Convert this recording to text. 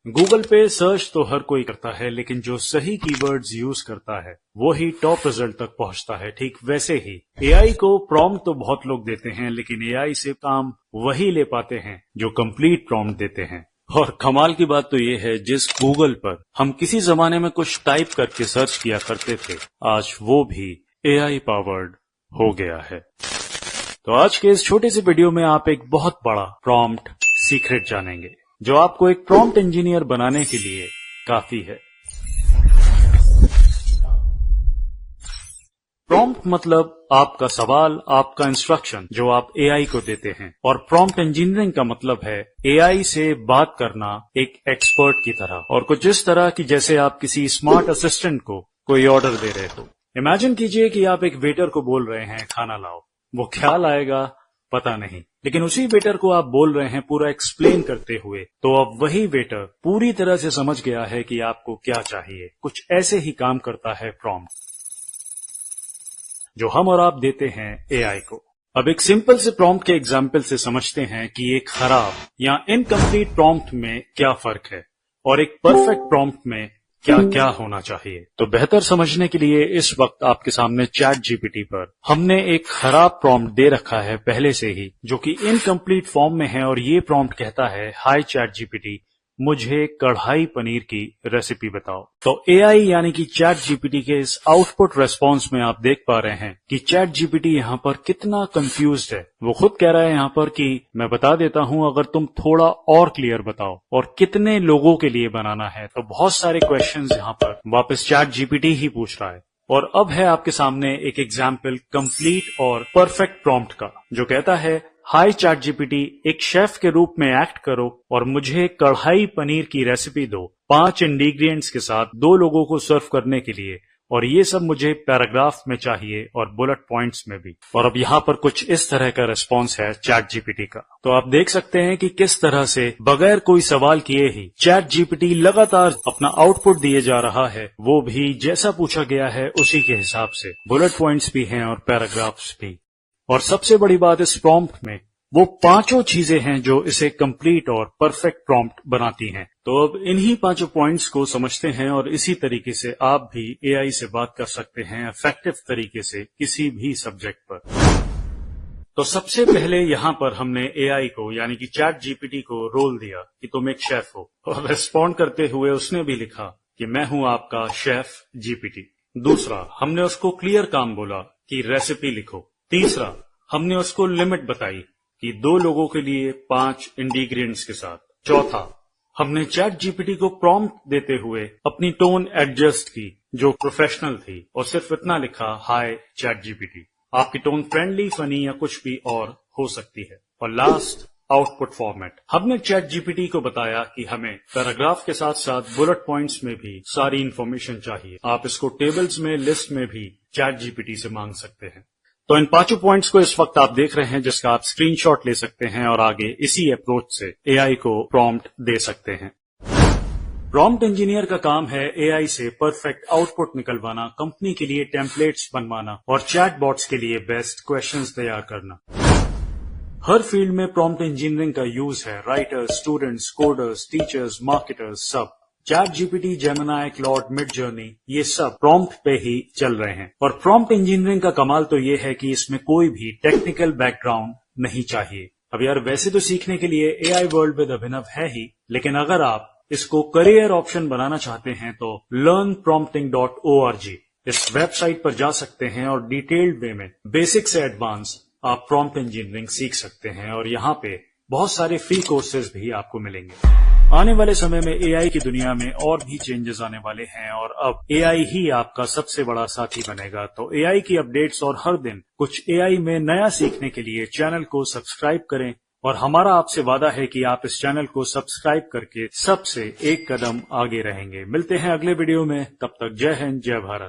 Google पे search तो हर कोई करता है, लेकिन जो सही कीवर्ड्स यूज करता है वो ही टॉप रिजल्ट तक पहुंचता है। ठीक वैसे ही एआई को प्रॉम्प्ट तो बहुत लोग देते हैं, लेकिन एआई से काम वही ले पाते हैं जो कंप्लीट प्रॉम्प्ट देते हैं। और कमाल की बात तो ये है, जिस गूगल पर हम किसी जमाने में कुछ टाइप करके सर्च किया करते थे, आज वो भी एआई पावर्ड हो गया है। तो आज के इस छोटे से वीडियो में आप एक बहुत बड़ा प्रॉम्प्ट सीक्रेट जानेंगे, जो आपको एक प्रॉम्प्ट इंजीनियर बनाने के लिए काफी है। प्रॉम्प्ट मतलब आपका सवाल, आपका इंस्ट्रक्शन जो आप एआई को देते हैं। और प्रॉम्प्ट इंजीनियरिंग का मतलब है एआई से बात करना एक एक्सपर्ट की तरह, और कुछ इस तरह की जैसे आप किसी स्मार्ट असिस्टेंट को कोई ऑर्डर दे रहे हो। इमेजिन कीजिए कि आप एक वेटर को बोल रहे हैं खाना लाओ, वो क्या लाएगा पता नहीं, लेकिन उसी वेटर को आप बोल रहे हैं पूरा एक्सप्लेन करते हुए, तो अब वही वेटर पूरी तरह से समझ गया है कि आपको क्या चाहिए। कुछ ऐसे ही काम करता है प्रॉम्प्ट, जो हम और आप देते हैं एआई को। अब एक सिंपल से प्रॉम्प्ट के एग्जाम्पल से समझते हैं कि एक खराब या इनकम्प्लीट प्रॉम्प्ट में क्या फर्क है और एक परफेक्ट प्रॉम्प्ट में क्या क्या होना चाहिए। तो बेहतर समझने के लिए इस वक्त आपके सामने चैट जीपीटी पर हमने एक खराब प्रॉम्प्ट दे रखा है पहले से ही, जो कि इनकम्प्लीट फॉर्म में है। और ये प्रॉम्प्ट कहता है, हाय चैट जीपीटी, मुझे कढ़ाई पनीर की रेसिपी बताओ। तो एआई यानी कि चैट जीपीटी के इस आउटपुट रेस्पॉन्स में आप देख पा रहे हैं कि चैट जीपीटी यहाँ पर कितना कंफ्यूज्ड है। वो खुद कह रहा है यहाँ पर कि मैं बता देता हूँ, अगर तुम थोड़ा और क्लियर बताओ, और कितने लोगों के लिए बनाना है। तो बहुत सारे क्वेश्चंस यहाँ पर वापस चैट जीपीटी ही पूछ रहा है। और अब है आपके सामने एक एग्जाम्पल कंप्लीट और परफेक्ट प्रॉम्प्ट का, जो कहता है, हाय चैट जीपीटी, एक शेफ के रूप में एक्ट करो और मुझे कढ़ाई पनीर की रेसिपी दो, 5 इंग्रेडिएंट्स के साथ 2 लोगों को सर्व करने के लिए, और ये सब मुझे पैराग्राफ में चाहिए और बुलेट पॉइंट्स में भी। और अब यहाँ पर कुछ इस तरह का रिस्पॉन्स है चैट जीपीटी का। तो आप देख सकते हैं कि किस तरह से बगैर कोई सवाल किए ही चैट जीपीटी लगातार अपना आउटपुट दिए जा रहा है, वो भी जैसा पूछा गया है उसी के हिसाब से। बुलेट पॉइंट्स भी हैं और पैराग्राफ्स भी। और सबसे बड़ी बात इस प्रॉम्प्ट में वो 5 चीजें हैं जो इसे कंप्लीट और परफेक्ट प्रॉम्प्ट बनाती हैं। तो अब इन्हीं 5 पॉइंट्स को समझते हैं, और इसी तरीके से आप भी एआई से बात कर सकते हैं इफेक्टिव तरीके से किसी भी सब्जेक्ट पर। तो सबसे पहले यहाँ पर हमने एआई को यानी कि चैट जीपीटी को रोल दिया कि तुम एक शेफ हो, और रेस्पॉन्ड करते हुए उसने भी लिखा कि मैं हूं आपका शेफ जीपीटी। दूसरा, हमने उसको क्लियर काम बोला कि रेसिपी लिखो। तीसरा, हमने उसको लिमिट बताई कि 2 लोगों के लिए 5 इंग्रेडिएंट्स के साथ। चौथा, हमने चैट जीपीटी को प्रॉम्प्ट देते हुए अपनी टोन एडजस्ट की जो प्रोफेशनल थी, और सिर्फ इतना लिखा, हाय चैट जीपीटी। आपकी टोन फ्रेंडली, फनी या कुछ भी और हो सकती है। और लास्ट, आउटपुट फॉर्मेट। हमने चैट जीपीटी को बताया कि हमें पैराग्राफ के साथ साथ बुलेट पॉइंट्स में भी सारी इंफॉर्मेशन चाहिए। आप इसको टेबल्स में, लिस्ट में भी चैट जीपीटी से मांग सकते हैं। तो इन 5 पॉइंट्स को इस वक्त आप देख रहे हैं, जिसका आप स्क्रीनशॉट ले सकते हैं और आगे इसी अप्रोच से एआई को प्रॉम्प्ट दे सकते हैं। प्रॉम्प्ट इंजीनियर का काम है एआई से परफेक्ट आउटपुट निकलवाना, कंपनी के लिए टेम्पलेट्स बनवाना और चैटबॉट्स के लिए बेस्ट क्वेश्चंस तैयार करना। हर फील्ड में प्रॉम्प्ट इंजीनियरिंग का यूज है। Writers, students, coders, teachers, marketers, सब। Chat GPT, Gemini, Claude, Midjourney, ये सब प्रॉम्प्ट पे ही चल रहे हैं। और प्रॉम्प्ट इंजीनियरिंग का कमाल तो ये है कि इसमें कोई भी टेक्निकल बैकग्राउंड नहीं चाहिए। अब यार, वैसे तो सीखने के लिए एआई वर्ल्ड विद अभिनव है ही, लेकिन अगर आप इसको करियर ऑप्शन बनाना चाहते हैं तो learnprompting.org इस वेबसाइट पर जा सकते हैं, और डिटेल्ड वे में बेसिक से एडवांस आप प्रॉम्प्ट इंजीनियरिंग सीख सकते हैं। और यहाँ पे बहुत सारे फ्री कोर्सेज भी आपको मिलेंगे। आने वाले समय में एआई की दुनिया में और भी चेंजेस आने वाले हैं, और अब एआई ही आपका सबसे बड़ा साथी बनेगा। तो एआई की अपडेट्स और हर दिन कुछ एआई में नया सीखने के लिए चैनल को सब्सक्राइब करें। और हमारा आपसे वादा है कि आप इस चैनल को सब्सक्राइब करके सबसे एक कदम आगे रहेंगे। मिलते हैं अगले वीडियो में, तब तक जय हिंद, जय भारत।